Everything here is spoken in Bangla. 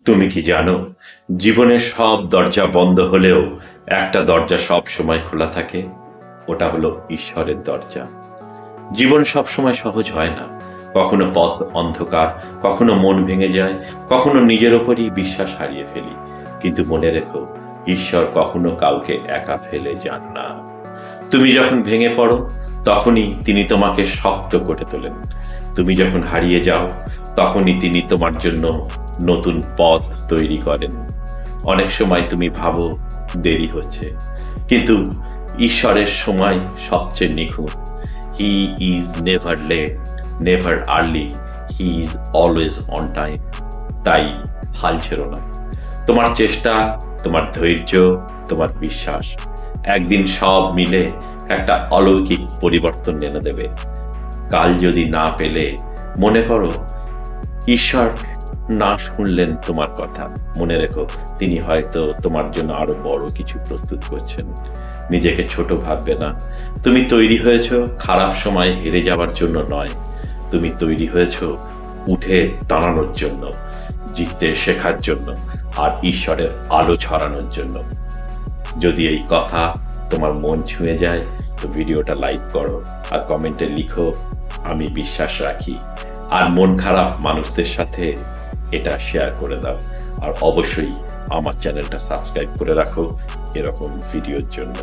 তুমি কি জানো, জীবনের সব দরজা বন্ধ হলেও একটা দরজা সব সময় খোলা থাকে। ওটা হলো ঈশ্বরের দরজা। জীবন সব সময় সহজ হয় না। কখনো পথ অন্ধকার, কখনো মন ভেঙে যায়, কখনো নিজের ওপরই বিশ্বাস হারিয়ে ফেলি। কিন্তু মনে রেখো, ঈশ্বর কখনো কাউকে একা ফেলে যান না। তুমি যখন ভেঙে পড়ো, তখনই তিনি তোমাকে শক্ত করে তোলেন। তুমি যখন হারিয়ে যাও, তখনই তিনি তোমার জন্য নতুন পথ তৈরি করেন। অনেক সময় তুমি ভাবো দেরি হচ্ছে, কিন্তু ঈশ্বরের সময় সবচেয়ে নিখুঁত। He is never late, never early, he is always on time. তাই হাল ছেড়ো না। তোমার চেষ্টা, তোমার ধৈর্য, তোমার বিশ্বাস একদিন সব মিলে একটা অলৌকিক পরিবর্তন এনে দেবে। কাল যদি না পেলে, মনে করো ঈশ্বর না শুনলেন তোমার কথা। মনে রেখো, তিনি হয়তো তোমার জন্য আরো বড় কিছু প্রস্তুত করছেন। নিজেকে ছোট ভাববে না। তুমি তৈরি হয়েছো খারাপ সময় হেরে যাওয়ার জন্য নয়। তুমি তৈরি হয়েছো উঠে দাঁড়ানোর জন্য, জিততে শেখার জন্য, আর ঈশ্বরের আলো ছড়ানোর জন্য। যদি এই কথা তোমার মন ছুঁয়ে যায়, তো ভিডিওটা লাইক করো আর কমেন্টে লিখো আমি বিশ্বাস রাখি। আর মন খারাপ মানুষদের সাথে এটা শেয়ার করে দাও। আর অবশ্যই আমার চ্যানেলটা সাবস্ক্রাইব করে রাখো এরকম ভিডিওর জন্য।